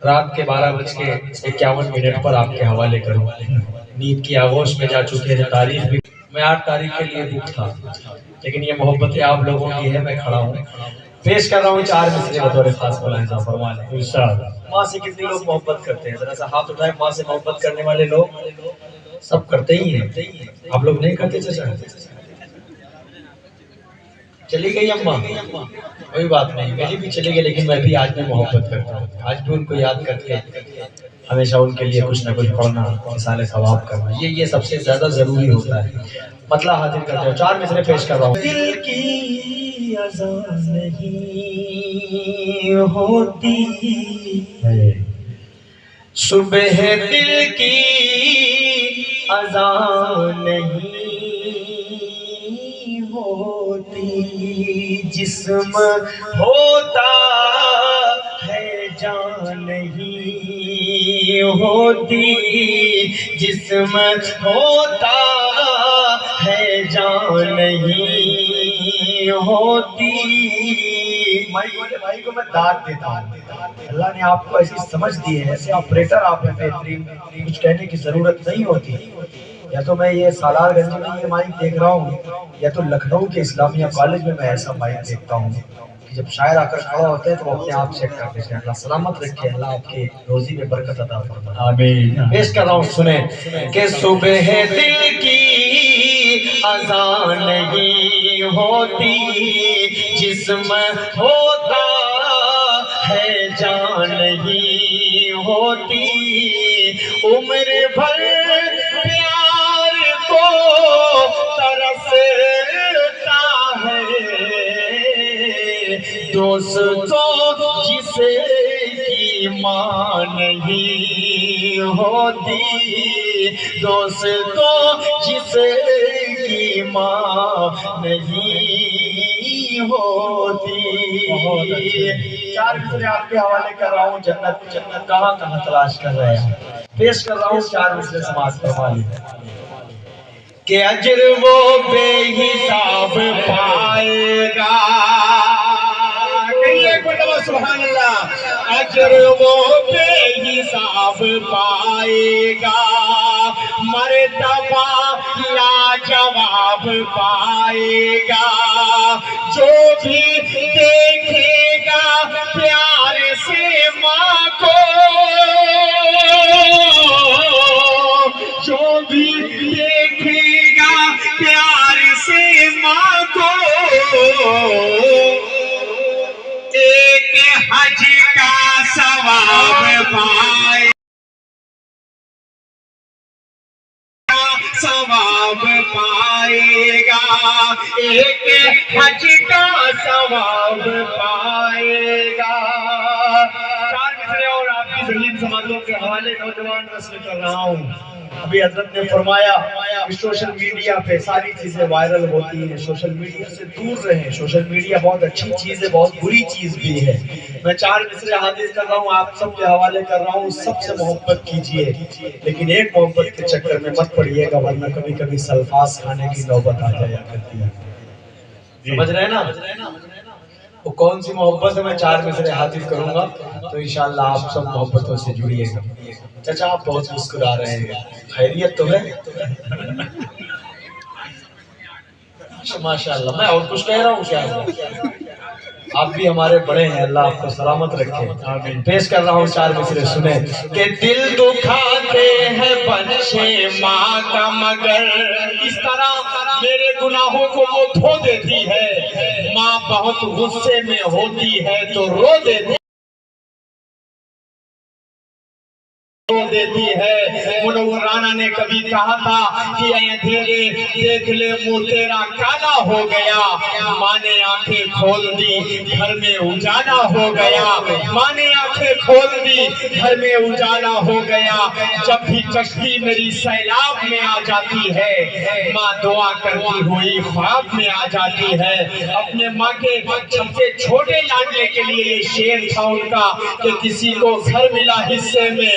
رات کے 12:51 پر آپ کے حوالے کروں. نیند کی آغوش میں جا چکے ہیں تاریخ بھی. میں 8 تاریخ کے لیے بک تھا، لیکن یہ محبت آپ لوگوں کی ہے، میں کھڑا ہوں. پیش کر رہا ہوں 4 مصرے بطور خاص ملاحظہ فرما لیں انشاءاللہ. ماں سے کتنے لوگ محبت کرتے ہیں؟ ذرا سا ہاتھ اٹھائیں. ماں سے محبت کرنے والے لوگ سب کرتے ہی ہیں. آپ لوگ نہیں کرتے چچا؟ چلی گئی اماں، کوئی بات نہیں، میری بھی چلی گئی، لیکن میں بھی آج بھی محبت کرتا ہوں. آج بھی ان کو یاد کر کے ہمیشہ ان کے لیے کچھ نہ کچھ پڑھنا، مثال ثواب کرنا، یہ سب سے زیادہ ضروری ہوتا ہے. مطلب حاضر کرتے ہو. 4 مصرے پیش کر رہا ہوں. دل کی اذان نہیں ہوتی، صبح دل کی اذان نہیں ہوتی، جسم ہوتا ہے جان نہیں ہوتی، جسم ہوتا ہے جان نہیں ہوتی. بھائی کو میں داد دیتا ہوں. اللہ نے آپ کو ایسی سمجھ دی ہے، ایسے آپریٹر آپ ہیں بہترین، کچھ کہنے کی ضرورت نہیں ہوتی. یا تو میں یہ سالار گنج میں یہ مائک دیکھ رہا ہوں، یا تو لکھنؤ کے اسلامیہ کالج میں ایسا مائک دیکھتا ہوں کہ جب شاعر آ کر کھڑا ہوتے ہیں تو وہ اپنے آپ چیک کر دیتے ہیں. اللہ سلامت رکھے، اللہ آپ کی روزی میں برکت عطا فرمائے. آمین. پیش کر رہا ہوں، سنیں کہ صبح دل کی اذان نہیں ہوتی، جسم ہوتا ہے جان نہیں ہوتی، عمر بھر پیار کو ترستا ہے دوستوں جسے کی ماں نہیں ہوتی، دوستوں جسے کی ماں نہیں ہوتی. 4 مصرے آپ کے حوالے کر رہا ہوں. جنت کہاں کہاں تلاش کر رہے ہیں. پیش کر رہا ہوں 4 مصرے سماعت فرما لیجیے. کہ اجر وہ بے حساب پائے گا، سبحان اللہ. اجر وہ بے حساب پائے گا، مرتبہ لاجواب پائے گا، جو بھی دیکھے گا پیار سے ماں کو، جو بھی دیکھے گا پیار سے ماں کو، ایک حج کا ثواب پائے گا، ثواب پائے گا، ایک حج کا ثواب پائے گا. 4 مصرے اور آپ کی ذہین سماعتوں کے حوالے نوجوان نسل کر رہا ہوں. ابھی حضرت نے فرمایا کہ سوشل میڈیا پہ ساری چیزیں وائرل ہوتی ہیں، سوشل میڈیا سے دور رہیں. سوشل میڈیا بہت اچھی چیز ہے، بہت بری چیز بھی ہے. میں 4 مصرے حاضر کر رہا ہوں، آپ سب کے حوالے کر رہا ہوں. سب سے محبت کیجئے، لیکن ایک محبت کے چکر میں مت پڑیے گا، ورنہ کبھی کبھی سلفاس کھانے کی نوبت آ جایا کرتی ہے. سمجھ رہے ہیں نا؟ وہ کون سی محبت ہے؟ میں 4 مصرے حاضر کروں گا تو انشاءاللہ آپ سب محبتوں سے جڑیے گا. چچا آپ بہت مسکرا رہے ہیں، خیریت تو ہے؟ ماشاءاللہ. میں اور کچھ کہہ رہا ہوں کیا؟ آپ بھی ہمارے بڑے ہیں، اللہ آپ کو سلامت رکھے. آمین. پیش کر رہا ہوں 4 مصرے، سنیں کہ دل دکھاتے ہیں بچے ماں کا، مگر اس طرح میرے گناہوں کو وہ دھو دیتی ہے. ماں بہت غصے میں ہوتی ہے تو رو دیتی ہے. منور رانا نے کبھی کہا تھا کہ اے اندھیرے دیکھ لے منہ تیرا کالا ہو گیا، ماں نے آنکھیں کھول دی گھر میں اجالا ہو گیا، ماں نے آنکھیں کھول دی گھر میں اجالا ہو گیا. جب بھی کشتی میری سیلاب میں آ جاتی ہے، ماں دعا کرتی ہوئی خواب میں آ جاتی ہے. اپنے ماں کے سب سے چھوٹے لاڈلے کے لیے یہ شعر تھا ان کا کہ کسی کو گھر ملا حصے میں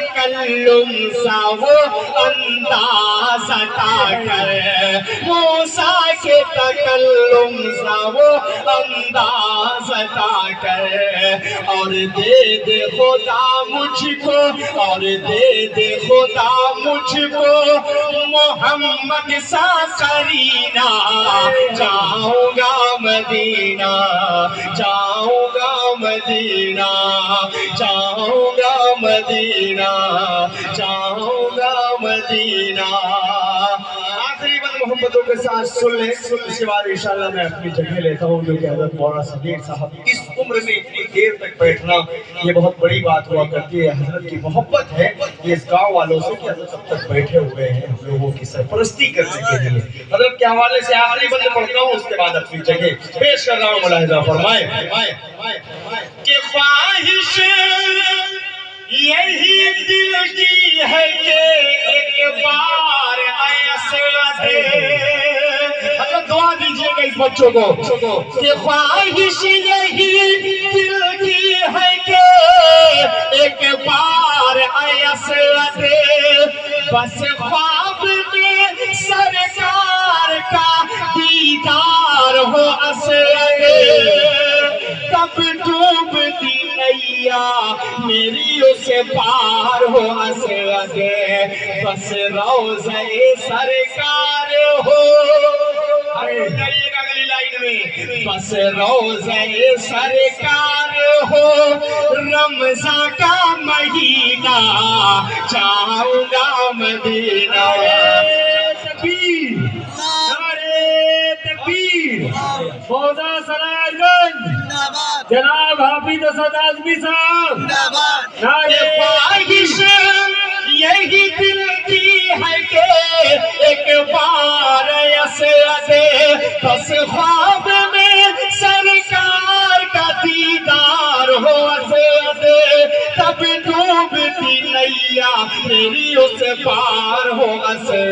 تکلم سا وہ انداز عطا کر، موسیٰ کے تکلم سا وہ انداز عطا کر، اور دے دے خدا مجھ کو، اور دے دے خدا مجھ کو محمد سا قرینہ، جاؤں گا مدینہ، جاؤں گا مدینہ، جاؤں گا مدینہ، جاؤں گا مدینہ۔ آخری بات محبتوں کے ساتھ سن لیں، اس کے بعد انشاءاللہ میں اپنی جگہ لیتا ہوں، جو کہ حضرت مولانا صدیق صاحب اس عمر میں اتنی دیر تک بیٹھنا یہ بہت بڑی بات ہوا کرتی ہے۔ حضرت کی محبت ہے یہ اس گاؤں والوں سے کہ حضرت اب تک بیٹھے ہوئے ہیں ہم لوگوں کی سرپرستی کرنے کے لیے۔ حضرت کے حوالے سے آخری بند پڑھتا ہوں، اس کے بعد اپنی جگہ پیش کر رہا ہوں۔ ملاحظہ فرمائیں کہ خواہش یہی دل کی ہے کہ ایک بار ایسا دے، حضرت دعا دیجئے گا اس بچوں کو کہ خواہش یہی دل کی ہے کہ ایک بار ایسا دے، بس خواب میں سرکار کا دیدار ہو اسے، تب ڈوبتی نیا میری اسے پار ہو اسے، بس روضہ سرکار ہو، اگلی لائن میں، بس روضہ سرکار ہو، رمضان کا مہینہ جاؤں گا مدینہ۔ تکبیر، نعرہ تکبیر، فوزہ سرائر گنج، جناب حافظ اسد اعظمی صاحب، نعرہ خواہش یہی دل کی ہے کہ ایک بار ایسا دے، بس خواب میں سرکار کا دیدار ہو اسے، تب ڈوبتی نیا میری اس پار ہو اسے،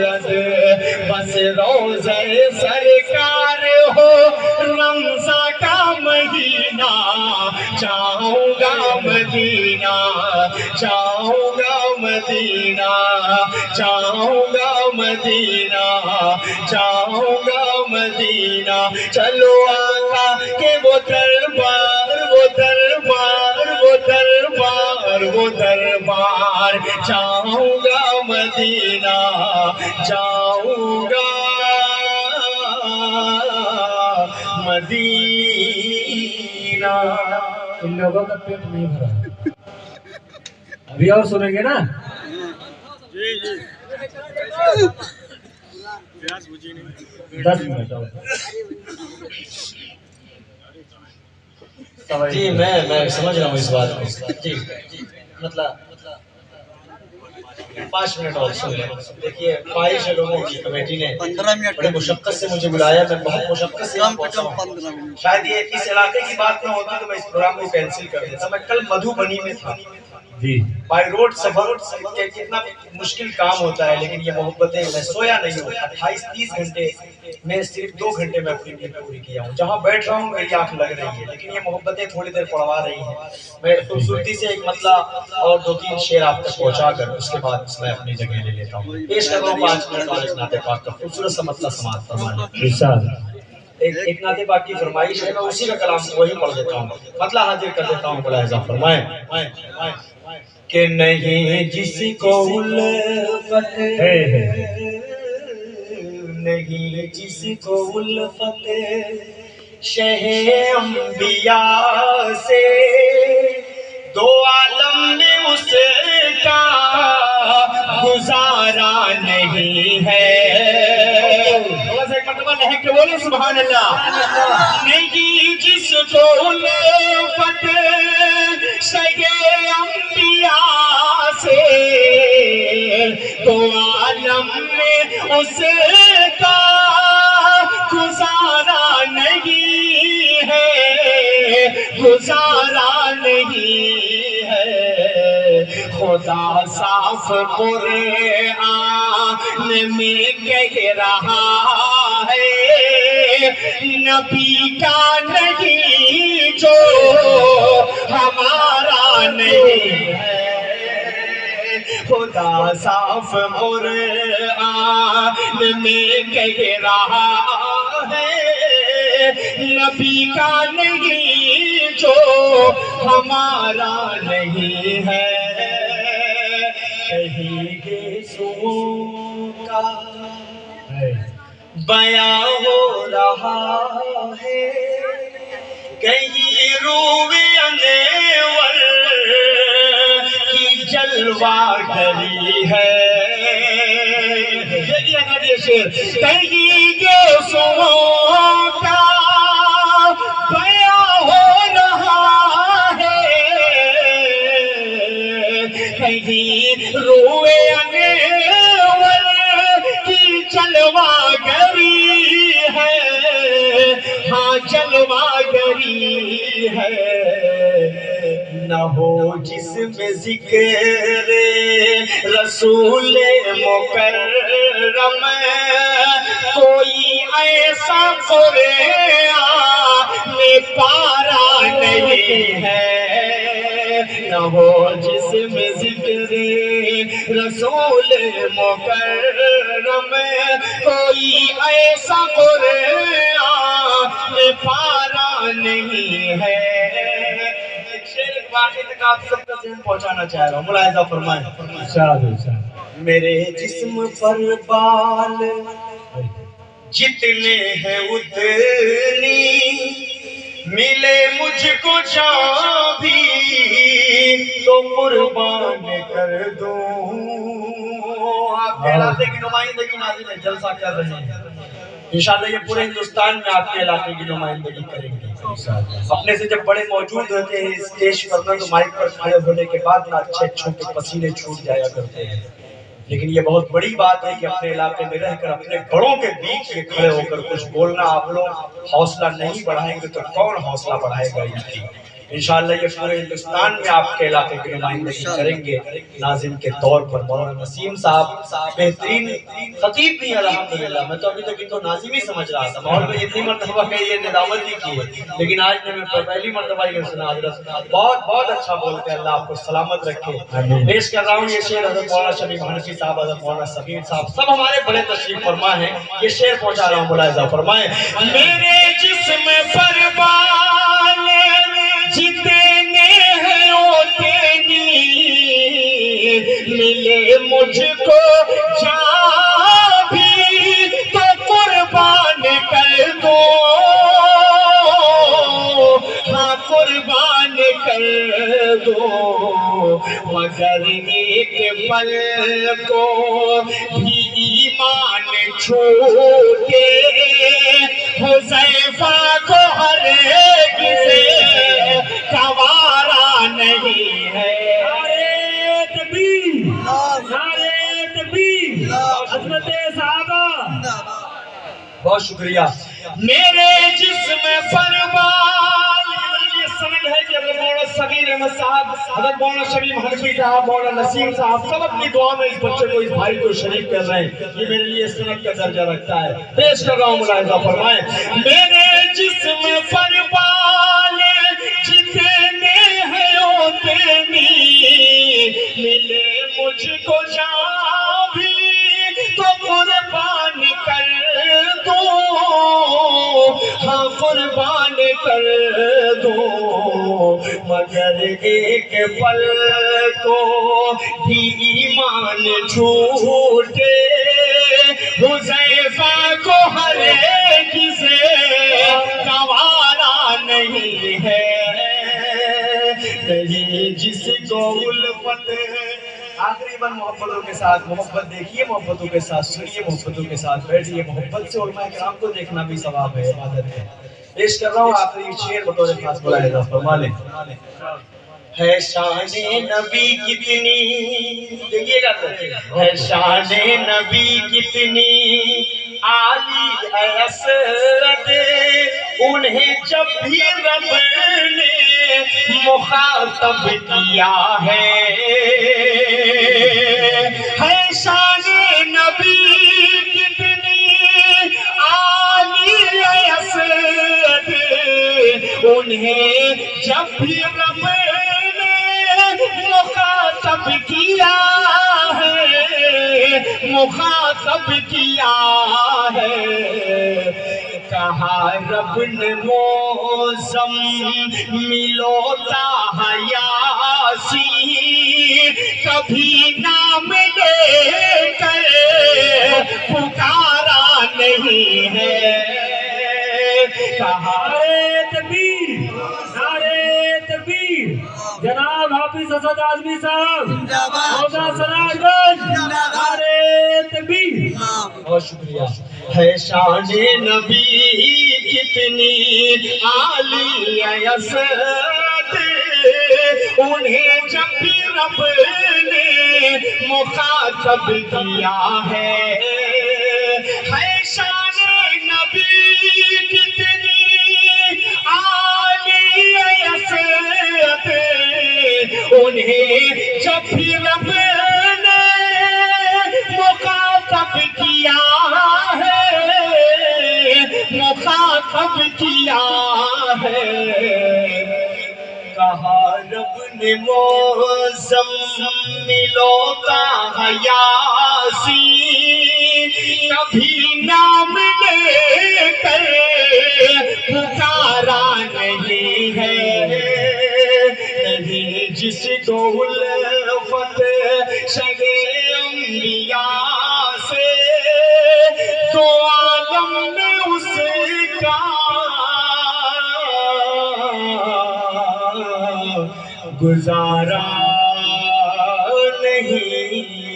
بس روضہ سرکار ہو، رمضان کا مہینہ جاؤں گا مدینہ، جاؤں گا مدینہ، جاؤں گا مدینہ، جاؤں گا مدینہ۔ چلو آقا کہ وہ دربار، وہ دربار، وہ دربار، وہ دربار، جاؤں گا مدینہ، جاؤں گا مدینہ۔ ان لوگوں کا پیٹ نہیں بھرا، ابھی اور سنیں گے نا؟ جی 10 منٹ اور۔ جی میں سمجھ رہا ہوں اس بات کو، جی مطلب 5 منٹ اور سن لیں۔ دیکھیے خواہش ہے لوگوں کی، کمیٹی نے بڑے مشقت سے مجھے بلایا، میں بہت مشقت سے پہنچا ہوں۔ شاید یہ اس علاقے کی بات نہ ہوتی تو میں اس پروگرام کو کینسل کر دیتا۔ میں کل مدھوبنی میں تھا، جی بائی روڈ سفر کتنا مشکل کام ہوتا ہے، لیکن یہ محبتیں، میں سویا نہیں ہوں 28-30 گھنٹے میں صرف 2 گھنٹے میں اپنی نیند پوری کیا ہوں۔ جہاں بیٹھ رہا ہوں میری آنکھ لگ رہی ہے، لیکن یہ محبتیں تھوڑی دیر پڑھوا رہی ہیں۔ میں خوبصورتی سے ایک مطلب اور 2-3 شعر آپ تک پہنچا کر اس کے بعد میں اپنی جگہ لے لیتا ہوں۔ پیش کر رہا ہوں 5 منٹ والے نعت پاک کا خوبصورت سا مطلب سماعت فرمائیں۔ ایک نعت پاک کی فرمائش ہے، میں اسی کا کلام وہی پڑھ دیتا ہوں، مطلب حاضر کر دیتا ہوں۔ ملاحظہ فرمائیں کہ نہیں جس کو الفت، نہیں جس کو الفت شہ انبیاء سے، 2 عالم میں اس کا گزارا نہیں ہے۔ ایک مرتبہ لہک کے بولے سبحان اللہ۔ نہیں جس کو الفت شہ انبیاء سے، 2 عالم میں اس کا گزارا نہیں ہے، گزارا نہیں ہے۔ خدا صاف قرآن میں کہہ رہا ہے، نبی کا نہیں جو ہمارا نہیں ہے۔ خدا صاف قرآن میں کہہ رہا ہے نبی کا نہیں جو ہمارا نہیں ہے کہیں گیسوں کا بیاں ہو رہا ہے کہیں روئے انور کی جلوہ گری ہے کہیں گیسوں کا بیاں ہو رہا ہے کہیں روئے انور کی جلوہ گری ہے ہاں جلوہ گری ہے نہ ہو جس میں ذکر رسول مکرم کوئی ایسا قرآن پارا نہیں ہے نہ ہو جس میں ذکر رسول مکرم کوئی ایسا قرآن پارا نہیں ہے واقعی تک آپ سب کا ذہن پہنچانا چاہ رہا ہوں ملاحظہ فرمائیں میرے جسم پر بال جتنے ہیں اتنی ملے مجھ کو جان بھی تو قربان کر دوں آپ کے علاقے کی نمائندگی ناظرین میں جلسہ کر رہے ہیں انشاءاللہ یہ پورے ہندوستان میں آپ کے علاقے کی نمائندگی کریں گے اپنے سے جب بڑے موجود ہوتے ہیں اسٹیج پر تو مائک پر کھڑے ہونے کے بعد نہ اچھے اچھوں کے پسینے چھوٹ جایا کرتے ہیں لیکن یہ بہت بڑی بات ہے کہ اپنے علاقے میں رہ کر اپنے بڑوں کے بیچ میں کھڑے ہو کر کچھ بولنا آپ لوگ حوصلہ نہیں بڑھائیں گے تو کون حوصلہ بڑھائے گا ان کی انشاءاللہ یہ پورے ہندوستان میں آپ کے علاقے کی نمائندگی کریں گے ناظم کے طور پر مولانا نسیم صاحب بہترین خطیب بھی الحمدللہ میں تو ابھی تک ان کو ناظم ہی سمجھ رہا تھا ماحول میں اتنی مرتبہ کہ یہ ندامت ہی کی ہے لیکن آج میں پہلی مرتبہ یہ سنا حضرت بہت بہت اچھا بولتے ہیں اللہ آپ کو سلامت رکھے پیش کر رہا ہوں یہ شعر حضرت مولانا شبیب حنفی صاحب حضرت مولانا سمیر صاحب سب ہمارے بڑے تشریف فرما ہیں یہ شعر پہنچا رہا ہوں ملاحظہ فرمائیں میرے جسم پر بال جتنے ہیں اتنی ملے مجھ کو جان بھی تو قربان کر دو ہاں قربان کر دو مگر ایک پل کو بھی ایمان چھوٹے حذیفہ کو ہر ایک سے گوارا نہیں ہے نعرہ تکبیر نعرہ تکبیر حضرت صحابہ بہت شکریہ میرے جسم پر بال یہ سند ہے کہ حضرت مولانا صغیر احمد صاحب حضرت مولانا شبیب حنفی صاحب مولانا نسیم صاحب سب اپنی دعا میں اس بچے کو اس بھائی کو شریک کر رہے ہیں یہ میرے لیے سند کا درجہ رکھتا ہے پیش کر رہا ہوں ملاحظہ فرمائیں میرے جسم پر بال جتنے ہیں اتنی ملے مجھ کو جان بھی تو قربان کر دو ہاں قربان کر دو مگر ایک پل کو بھی ایمان چھوٹے حذیفہ کو ہر ایک سے گوارا نہیں ہے جس کو الفت آخری بار محبتوں کے ساتھ محبت دیکھیے محبتوں کے ساتھ سنیے محبتوں کے ساتھ بیٹھیے محبت سے علماء کرام کو دیکھنا بھی ثواب ہے عبادت ہے پیش کر رہا ہوں آخری شعر بطور خاص ملاحظہ فرما لیں ہے شان نبی کتنی دیکھیے گا ہے شان نبی کتنی عالی اسد انہیں جب بھی رب نے مخاطب کیا ہے شان نبی کتنی عالی اسد انہیں جب بھی رب نے مخاطب کیا مخاطب کیا ہے، کہا رب نے موزم ملو تا یاسی، کبھی نام لے کر پکارا نہیں ہے، کہا نعرے تکبیر، نعرے تکبیر، جناب حافظ اسد اعظمی صاحب، روضہ سراج گنج، نعرے تکبیر۔ بہت شکریہ۔ ہے شان نبی کتنی عالی اسد، انہیں جب بھی رب نے مخاطب کیا ہے، شان نبی کتنی عالی اسد، انہیں جب بھی رب نے مخاطب کیا ہے، مخاطب کیا ہے، کہا رب نے مزملو کا یاسی، کبھی نام لے کر پکارا نہیں ہے، نہیں جس کو الفت شگ انبیاء سے، تو عالم میں اس کا گزارا نہیں